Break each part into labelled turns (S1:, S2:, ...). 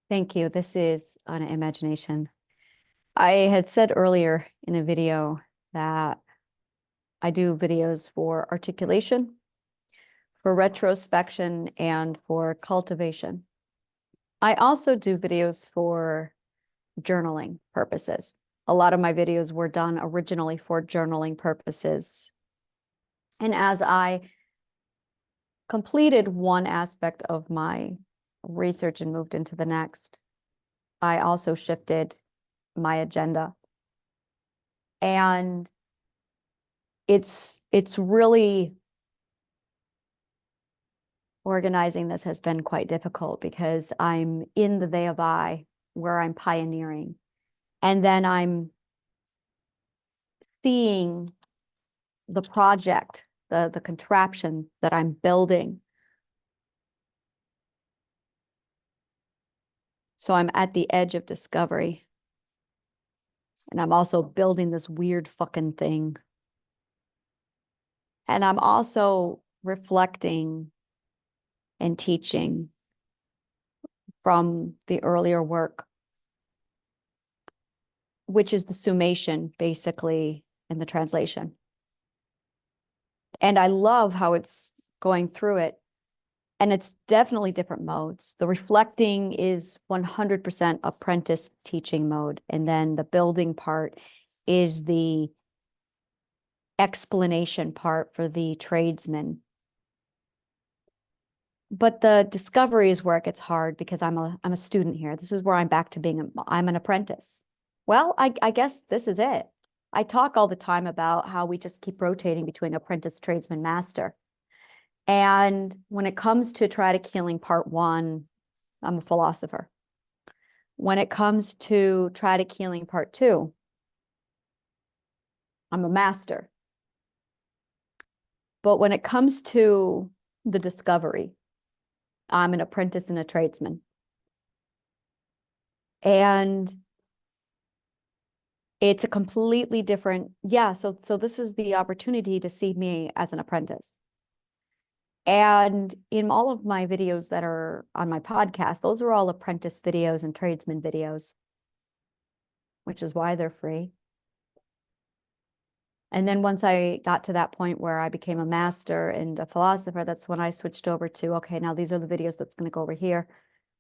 S1: Thank you. This is an imagination. I had said earlier in a video that I do videos for articulation, for retrospection, and for cultivation. I also do videos for journaling purposes. A lot of my videos were done originally for journaling purposes. And as I completed one aspect of my research and moved into the next, I also shifted my agenda. And it's really organizing this has been quite difficult because I'm in the they of I where I'm pioneering. And then I'm seeing the project, the contraption that I'm building. So I'm at the edge of discovery. And I'm also building this weird fucking thing. And I'm also reflecting and teaching from the earlier work, which is the summation, basically, in the translation. And I love how it's going through it. And it's definitely different modes. The reflecting is 100% apprentice teaching mode. And then the building part is the explanation part for the tradesman. But the discovery is where it gets hard because I'm a student here. This is where I'm back to being, I'm an apprentice. Well, I guess this is it. I talk all the time about how we just keep rotating between apprentice, tradesman, master. And when it comes to Triadic Healing Part 1, I'm a philosopher. When it comes to Triadic Healing Part 2, I'm a master. But when it comes to the discovery, I'm an apprentice and a tradesman. And it's a completely different, so this is the opportunity to see me as an apprentice. And in all of my videos that are on my podcast, those are all apprentice videos and tradesman videos, which is why they're free. And then once I got to that point where I became a master and a philosopher, that's when I switched over to, okay, now these are the videos that's going to go over here.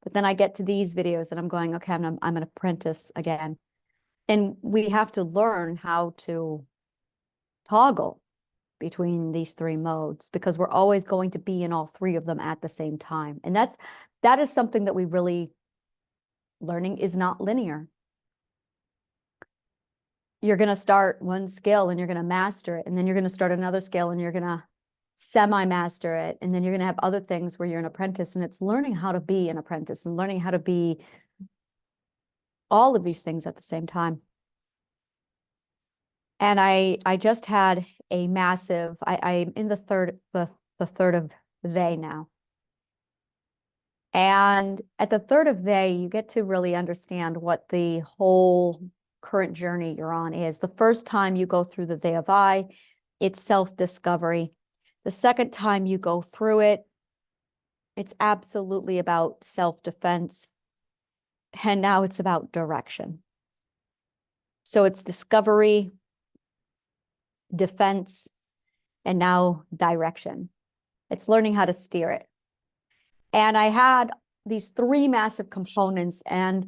S1: But then I get to these videos and I'm going, okay, I'm an apprentice again. And we have to learn how to toggle between these three modes because we're always going to be in all three of them at the same time. And that is something that we really learning is not linear. You're going to start one skill and you're going to master it. And then you're going to start another skill and you're going to semi-master it. And then you're going to have other things where you're an apprentice, and it's learning how to be an apprentice and learning how to be all of these things at the same time. And I just had a massive, I'm in the third of they now. And at the third of they, you get to really understand what the whole current journey you're on is. The first time you go through the they of I, it's self-discovery. The second time you go through it, it's absolutely about self-defense. And now it's about direction. So it's discovery, defense, and now direction. It's learning how to steer it. And I had these three massive components and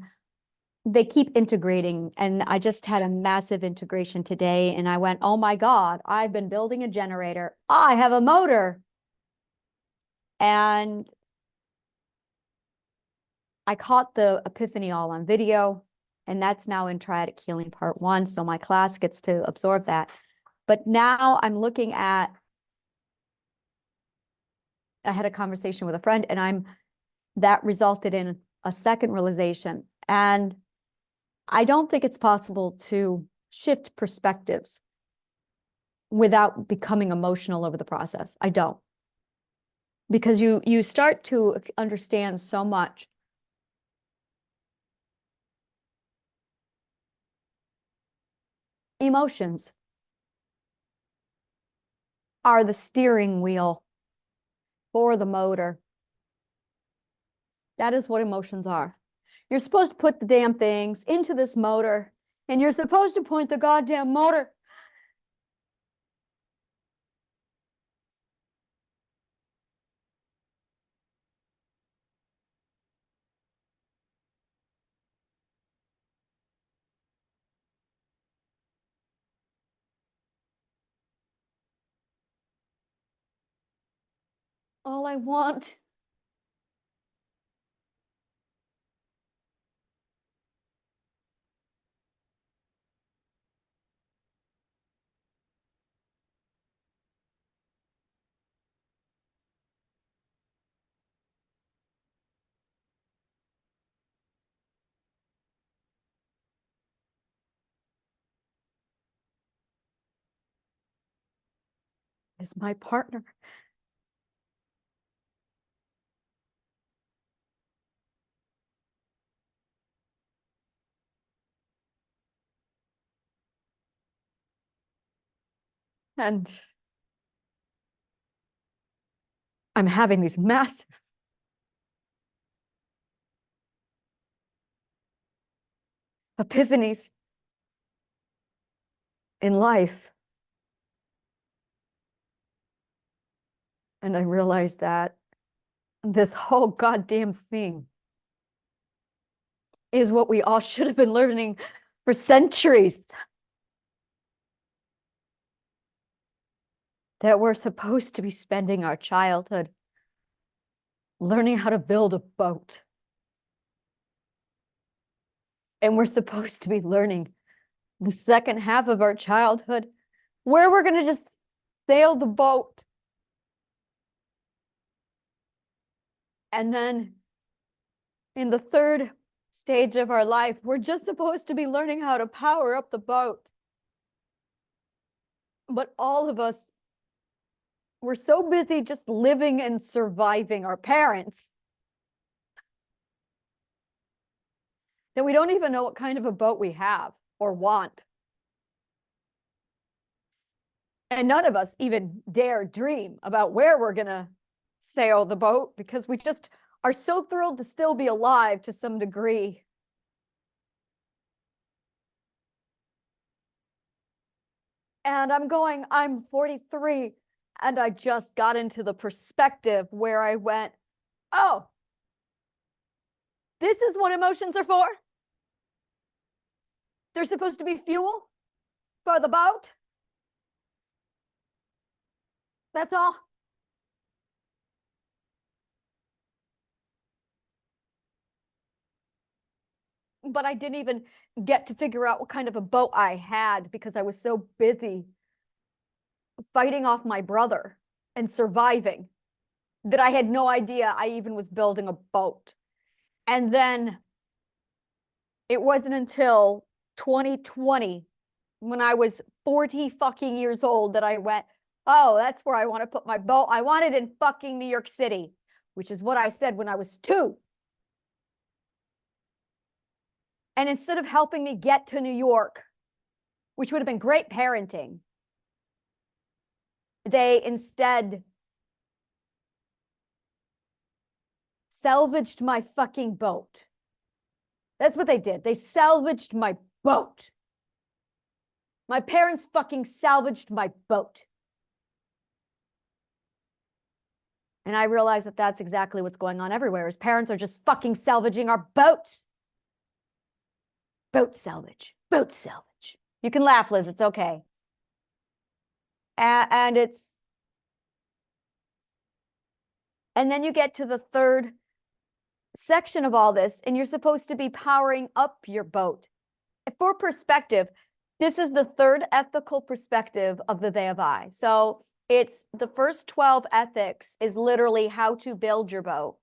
S1: they keep integrating. And I just had a massive integration today. And I went, oh my God, I've been building a generator. I have a motor. And I caught the epiphany all on video. And that's now in Triadic Healing Part 1. So my class gets to absorb that. But now I'm looking at, I had a conversation with a friend and that resulted in a second realization. And I don't think it's possible to shift perspectives without becoming emotional over the process. I don't. Because you start to understand so much. Emotions are the steering wheel for the motor. That is what emotions are. You're supposed to put the damn things into this motor, and you're supposed to point the goddamn motor. All I want is my partner. And I'm having these massive epiphanies in life. And I realized that this whole goddamn thing is what we all should have been learning for centuries. That we're supposed to be spending our childhood learning how to build a boat. And we're supposed to be learning the second half of our childhood where we're going to just sail the boat. And then in the third stage of our life, we're just supposed to be learning how to power up the boat. But all of us, we're so busy just living and surviving our parents that we don't even know what kind of a boat we have or want. And none of us even dare dream about where we're going to sail the boat because we just are so thrilled to still be alive to some degree. And I'm 43, and I just got into the perspective where I went, oh, this is what emotions are for? They're supposed to be fuel for the boat? That's all? But I didn't even get to figure out what kind of a boat I had because I was so busy fighting off my brother and surviving that I had no idea I even was building a boat. And then it wasn't until 2020 when I was 40 fucking years old that I went, oh, that's where I want to put my boat. I want it in fucking New York City, which is what I said when I was 2. And instead of helping me get to New York, which would have been great parenting, they instead salvaged my fucking boat. That's what they did. They salvaged my boat. My parents fucking salvaged my boat. And I realize that that's exactly what's going on everywhere, is parents are just fucking salvaging our boats. Boat salvage, boat salvage. You can laugh, Liz, it's okay. And then you get to the third section of all this, and you're supposed to be powering up your boat. For perspective, this is the third ethical perspective of the They of I. So it's the first 12 ethics is literally how to build your boat.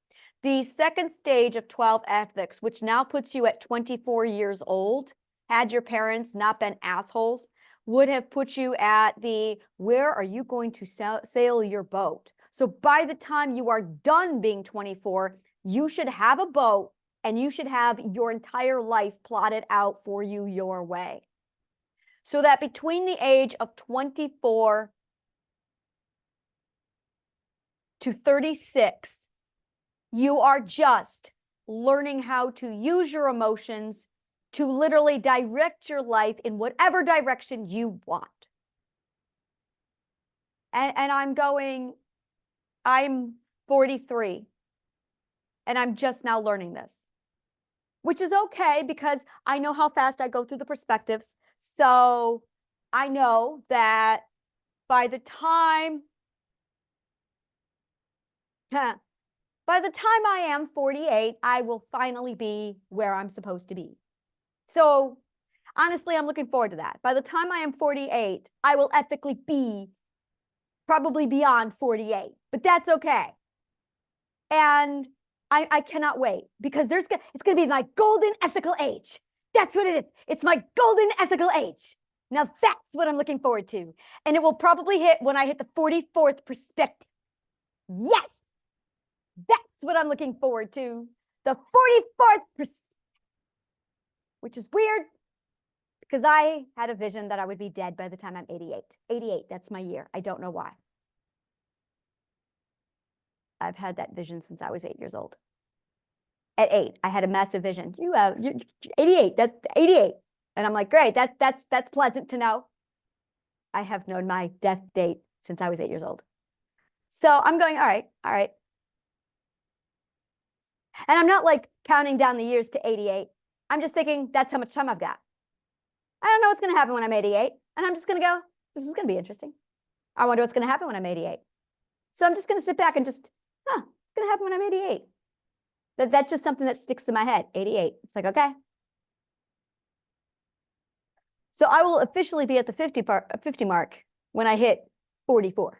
S1: The second stage of 12 ethics, which now puts you at 24 years old, had your parents not been assholes, would have put you at the, where are you going to sail your boat? So by the time you are done being 24, you should have a boat and you should have your entire life plotted out for you your way. So that between the age of 24 to 36, you are just learning how to use your emotions to literally direct your life in whatever direction you want. And I'm 43, and I'm just now learning this, which is okay because I know how fast I go through the perspectives. So I know that by the time I am 48, I will finally be where I'm supposed to be. So honestly, I'm looking forward to that. By the time I am 48, I will ethically be probably beyond 48, but that's okay. And I cannot wait because it's going to be my golden ethical age. That's what it is. It's my golden ethical age. Now that's what I'm looking forward to. And it will probably hit when I hit the 44th perspective. Yes, that's what I'm looking forward to. The 44th perspective, which is weird because I had a vision that I would be dead by the time I'm 88. 88, that's my year. I don't know why. I've had that vision since I was 8 years old. At 8, I had a massive vision. You're 88, that's 88. And I'm like, great, that's pleasant to know. I have known my death date since I was 8 years old. So I'm going, all right. And I'm not like counting down the years to 88. I'm just thinking that's how much time I've got. I don't know what's going to happen when I'm 88. And I'm just going to go, this is going to be interesting. I wonder what's going to happen when I'm 88. So I'm just going to sit back and just, it's going to happen when I'm 88. That's just something that sticks to my head, 88. It's like, okay. So I will officially be at the 50 mark when I hit 44,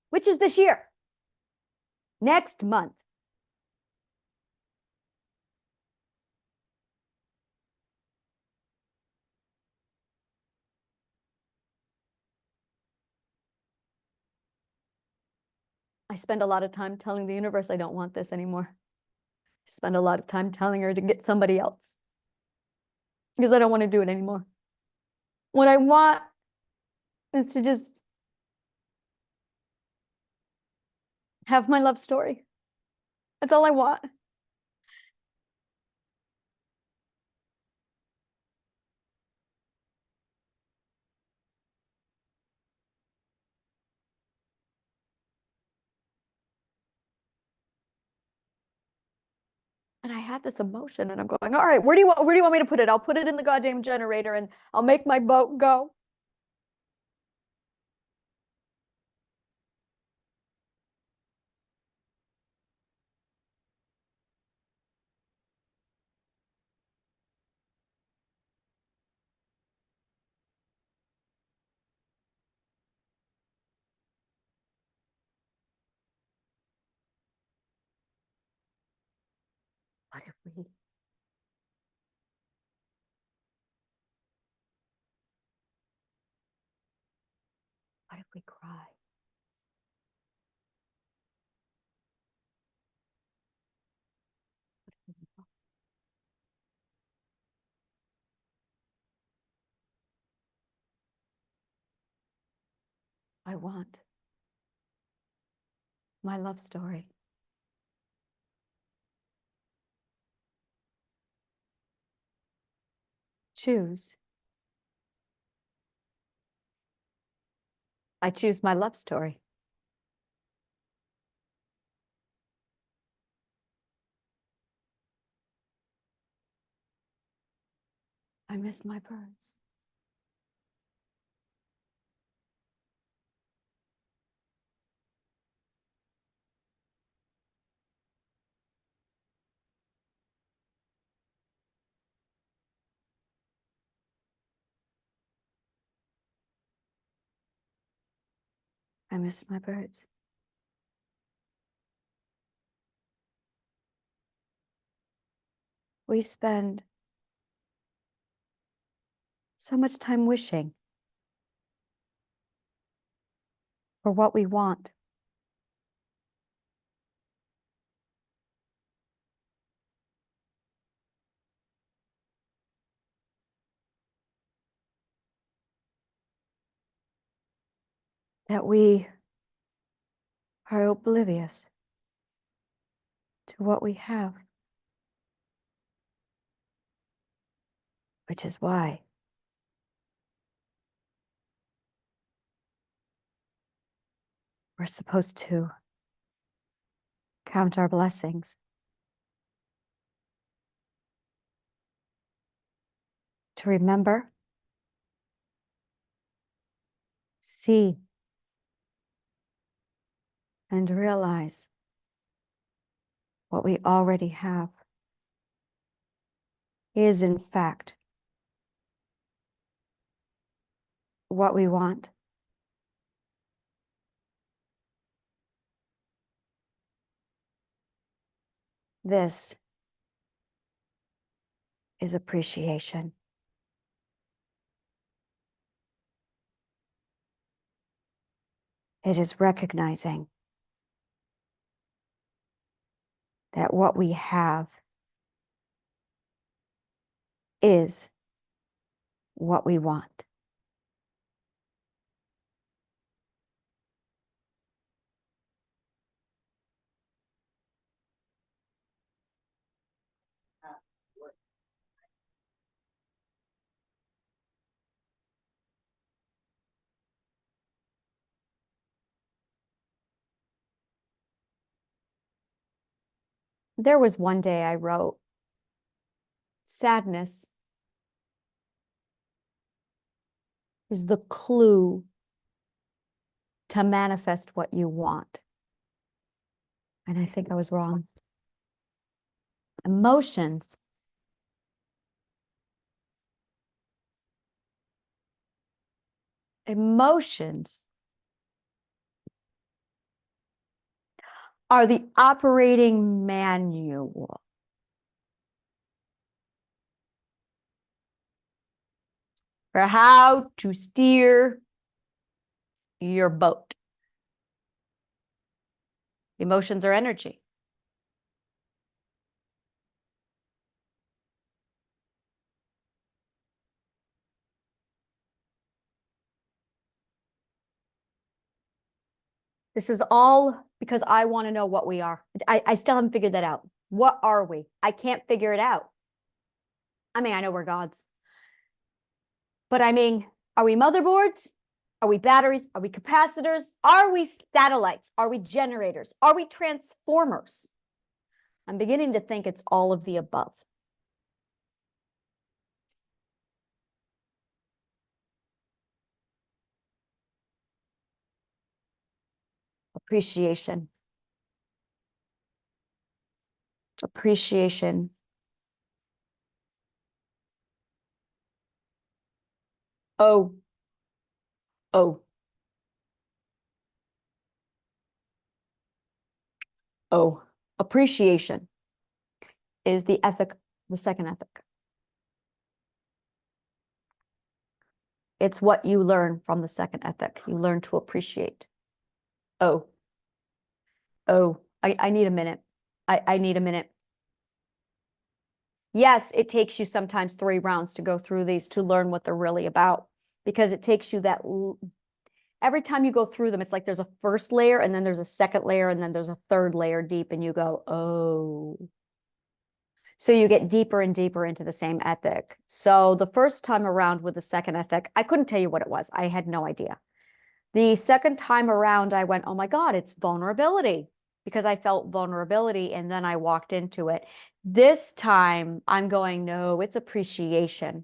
S1: which is this year, next month. I spend a lot of time telling the universe I don't want this anymore. I spend a lot of time telling her to get somebody else because I don't want to do it anymore. What I want is to just have my love story. That's all I want. And I had this emotion and I'm going, all right, where do you want me to put it? I'll put it in the goddamn generator and I'll make my boat go. What if we cry? I want my love story. Choose. I choose my love story. I miss my birds. I miss my birds. We spend so much time wishing for what we want. That we are oblivious to what we have. Which is why we're supposed to count our blessings, to remember, see, and realize what we already have is, in fact, what we want. This is appreciation. It is recognizing that what we have is what we want. There was one day I wrote, sadness is the clue to manifest what you want. And I think I was wrong. Emotions are the operating manual for how to steer your boat. Emotions are energy. This is all because I want to know what we are. I still haven't figured that out. What are we? I can't figure it out. I mean, I know we're gods. But I mean, are we motherboards? Are we batteries? Are we capacitors? Are we satellites? Are we generators? Are we transformers? I'm beginning to think it's all of the above. Appreciation. Appreciation. Oh. Oh. Oh. Appreciation is the ethic, the second ethic. It's what you learn from the second ethic. You learn to appreciate. Oh. Oh. I need a minute. I need a minute. Yes, it takes you sometimes 3 rounds to go through these to learn what they're really about, because it takes you that every time you go through them, it's like there's a first layer and then there's a second layer and then there's a third layer deep, and you go, oh. So you get deeper and deeper into the same ethic. So the first time around with the second ethic, I couldn't tell you what it was. I had no idea. The second time around, I went, oh my God, it's vulnerability, because I felt vulnerability and then I walked into it. This time I'm going, no, it's appreciation.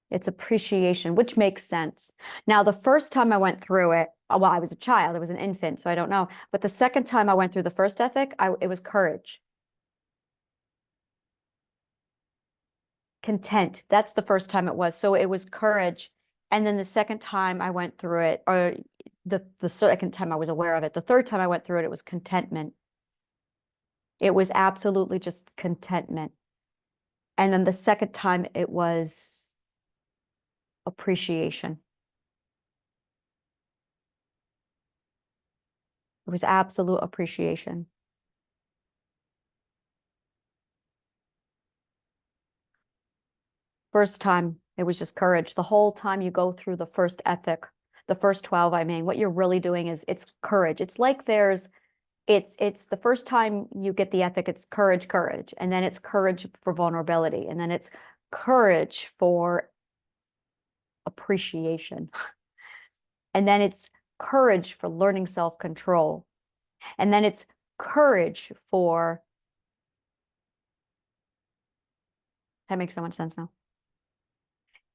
S1: It's appreciation, which makes sense. Now, the first time I went through it, well, I was a child, I was an infant, so I don't know. But the second time I went through the first ethic, it was courage. Content, that's the first time it was. So it was courage. And then the second time I went through it, or the second time I was aware of it, the third time I went through it, it was contentment. It was absolutely just contentment. And then the second time it was appreciation. It was absolute appreciation. First time, it was just courage. The whole time you go through the first ethic, the first 12, I mean, what you're really doing is it's courage. It's like there's it's the first time you get the ethic, it's courage, courage, and then it's courage for vulnerability, and then it's courage for appreciation, and then it's courage for learning self-control, and then it's courage for, that makes so much sense now.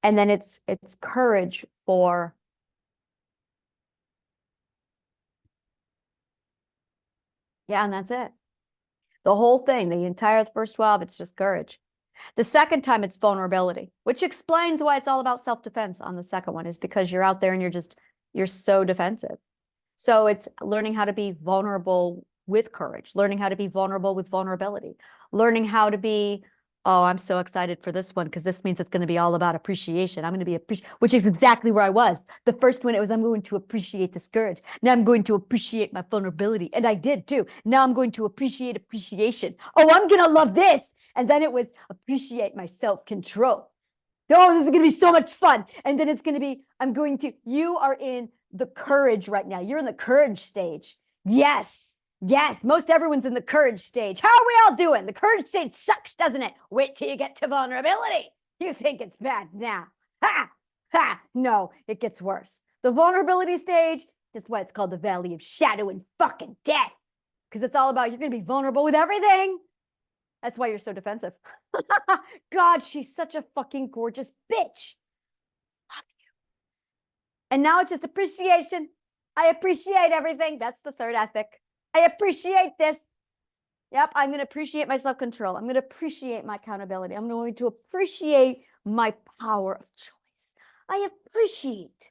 S1: And then it's courage for, yeah, and that's it. The whole thing, the entire first 12, it's just courage. The second time it's vulnerability, which explains why it's all about self-defense on the second one, is because you're out there and you're so defensive. So it's learning how to be vulnerable with courage, learning how to be vulnerable with vulnerability, learning how to be, oh, I'm so excited for this one because this means it's going to be all about appreciation. I'm going to be which is exactly where I was. The first one, it was, I'm going to appreciate this courage. Now I'm going to appreciate my vulnerability. And I did too. Now I'm going to appreciate appreciation. Oh, I'm going to love this. And then it was appreciate my self-control. Oh, this is going to be so much fun. And then it's going to be, you are in the courage right now. You're in the courage stage. Yes. Yes, most everyone's in the courage stage. How are we all doing? The courage stage sucks, doesn't it? Wait till you get to vulnerability. You think it's bad now. Ha! Ha! No, it gets worse. The vulnerability stage is why it's called the valley of shadow and fucking death. Because it's all about, you're going to be vulnerable with everything. That's why you're so defensive. God, she's such a fucking gorgeous bitch. Love you. And now it's just appreciation. I appreciate everything. That's the third ethic. I appreciate this. Yep, I'm going to appreciate my self-control. I'm going to appreciate my accountability. I'm going to appreciate my power of choice. I appreciate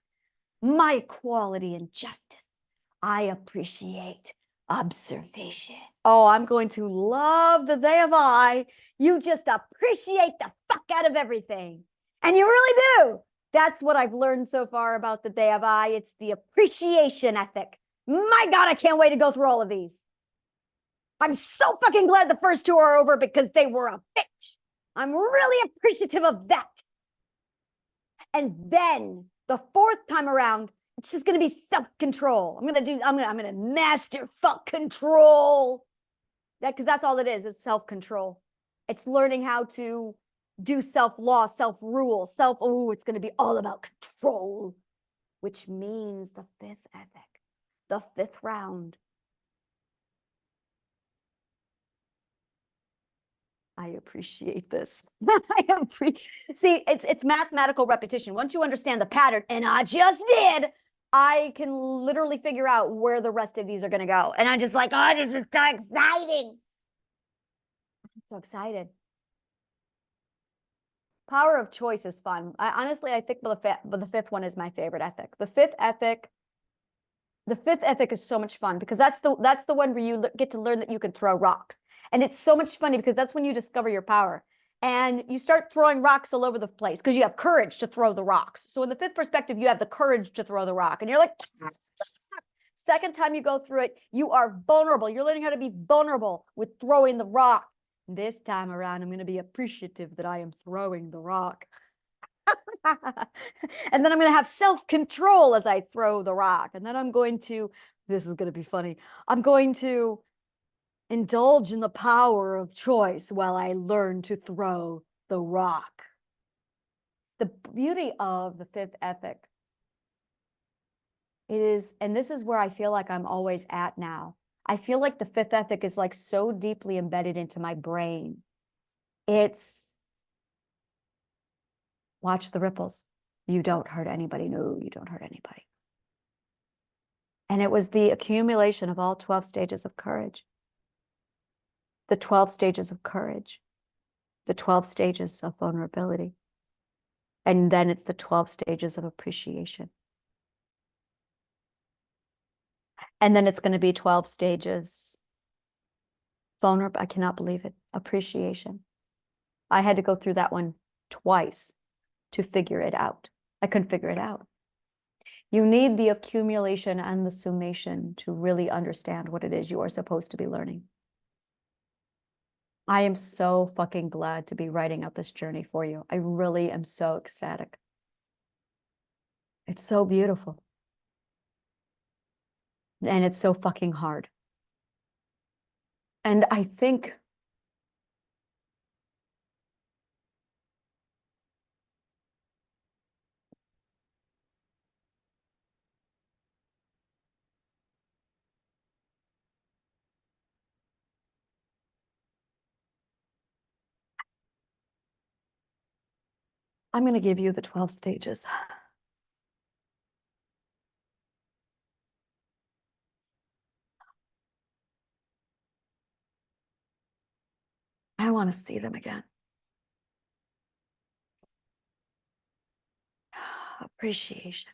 S1: my equality and justice. I appreciate observation. Oh, I'm going to love the they of I. You just appreciate the fuck out of everything. And you really do. That's what I've learned so far about the they of I. It's the appreciation ethic. My God, I can't wait to go through all of these. I'm so fucking glad the first two are over because they were a bitch. I'm really appreciative of that. And then the fourth time around, it's just going to be self-control. I'm going to master fuck control. Because that's all it is. It's self-control. It's learning how to do self-law, self-rule, it's going to be all about control, which means the fifth ethic. The fifth round. I appreciate this. See, it's mathematical repetition. Once you understand the pattern, and I just did, I can literally figure out where the rest of these are going to go. And I'm just like, oh, this is so exciting. I'm so excited. Power of choice is fun. I think the fifth one is my favorite ethic. The fifth ethic is so much fun because that's the one where you get to learn that you can throw rocks. And it's so much funny because that's when you discover your power. And you start throwing rocks all over the place because you have courage to throw the rocks. So in the fifth perspective, you have the courage to throw the rock. And you're like, second time you go through it, you are vulnerable. You're learning how to be vulnerable with throwing the rock. This time around, I'm going to be appreciative that I am throwing the rock. And then I'm going to have self-control as I throw the rock. And then I'm going to, this is going to be funny, I'm going to indulge in the power of choice while I learn to throw the rock. The beauty of the fifth ethic is, and this is where I feel like I'm always at now. I feel like the fifth ethic is like so deeply embedded into my brain. It's watch the ripples. You don't hurt anybody. No, you don't hurt anybody. And it was the accumulation of all 12 stages of courage. The 12 stages of courage. The 12 stages of vulnerability. And then it's the 12 stages of appreciation. And then it's going to be 12 stages. Vulnerable, I cannot believe it. Appreciation. I had to go through that one twice to figure it out. I couldn't figure it out. You need the accumulation and the summation to really understand what it is you are supposed to be learning. I am so fucking glad to be writing out this journey for you. I really am so ecstatic. It's so beautiful. And it's so fucking hard. And I think I'm going to give you the 12 stages. I want to see them again. Appreciation.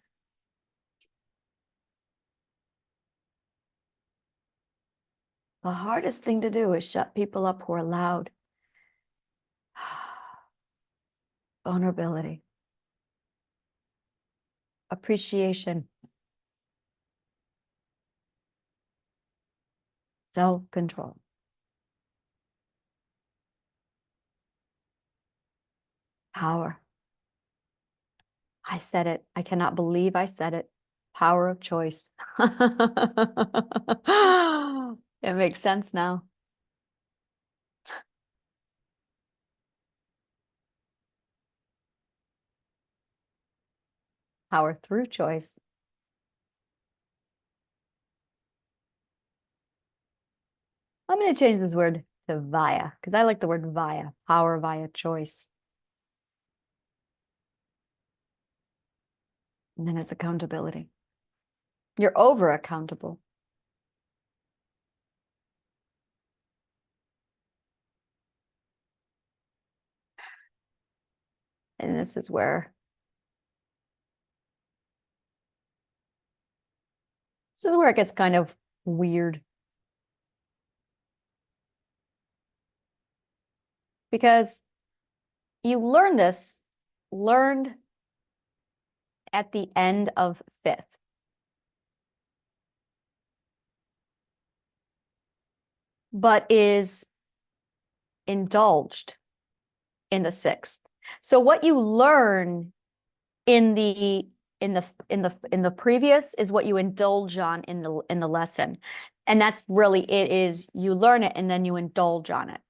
S1: The hardest thing to do is shut people up who are loud. Vulnerability. Appreciation. Self-control. Power. I said it. I cannot believe I said it. Power of choice. It makes sense now. Power through choice. I'm going to change this word to via, because I like the word via. Power via choice. And then it's accountability. You're over accountable. And this is where it gets kind of weird. Because you learned at the end of 5th. But is indulged in the 6th. So what you learn in the previous is what you indulge on in the lesson. And that's really it, is you learn it and then you indulge on it.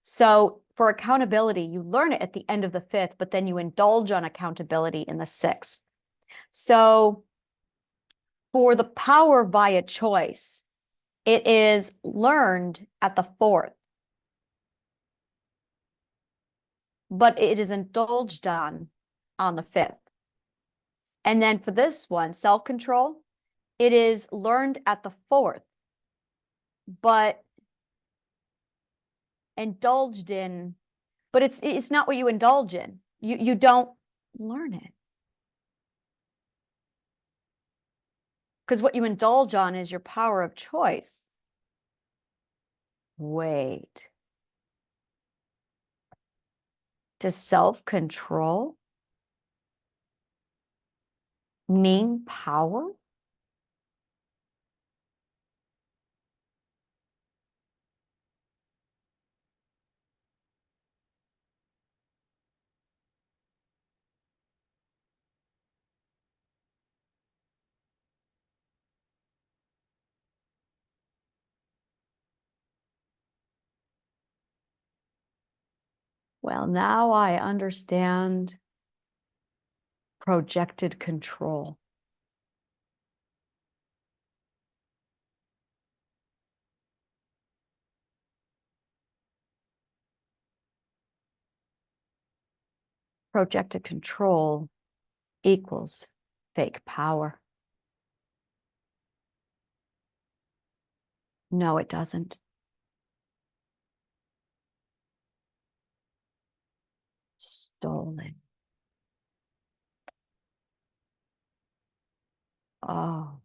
S1: So for accountability, you learn it at the end of the 5th, but then you indulge on accountability in the 6th. So for the power via choice, it is learned at the 4th, but it is indulged on the 5th. And then for this one, self-control, it is learned at the 4th, but indulged in, but it's not what you indulge in. You don't learn it. Because what you indulge on is your power of choice. Wait. Does self-control mean power? Well, now I understand projected control. Projected control equals fake power. No, it doesn't. Stolen. Oh.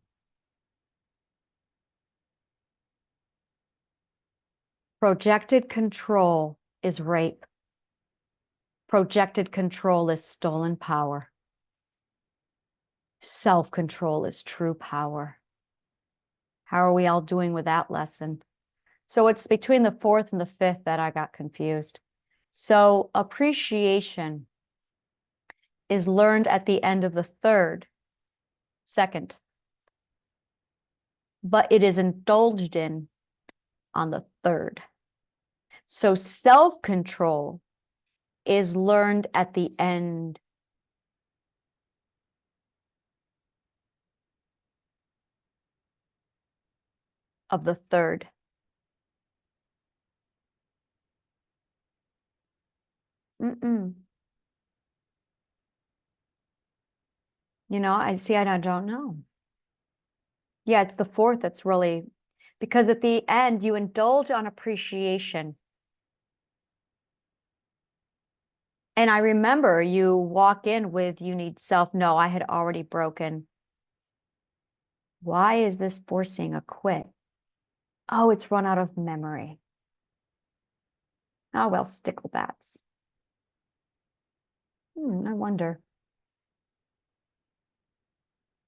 S1: Projected control is rape. Projected control is stolen power. Self-control is true power. How are we all doing with that lesson? So it's between the 4th and the 5th that I got confused. So appreciation is learned at the end of the 2nd, but it is indulged in on the third. So self-control is learned at the end of the third. You know, I don't know. Yeah, it's the fourth that's really, because at the end you indulge on appreciation. And I remember you walk in with, you need self. No, I had already broken. Why is this forcing a quit? Oh, it's run out of memory. Oh, well, sticklebats. I wonder.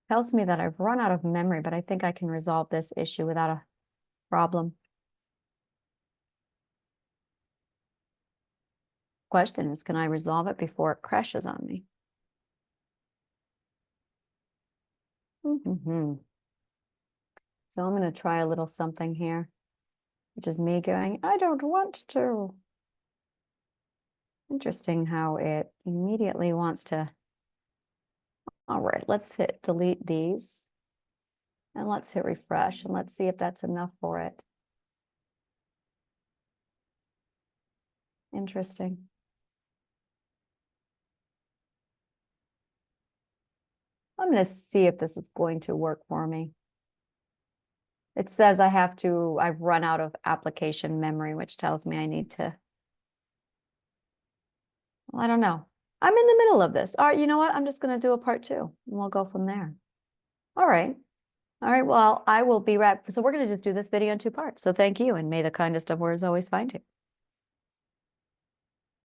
S1: Tells me that I've run out of memory, but I think I can resolve this issue without a problem. Question is, can I resolve it before it crashes on me? So I'm going to try a little something here, which is me going, I don't want to. Interesting how it immediately wants to. All right, let's hit delete these. And let's hit refresh, and let's see if that's enough for it. Interesting. I'm going to see if this is going to work for me. It says I've run out of application memory, which tells me I need to, well, I don't know. I'm in the middle of this. All right, you know what? I'm just going to do a part 2, and we'll go from there. All right. All right, well, I will be right. So we're going to just do this video in 2 parts. So thank you, and may the kindest of words always find you.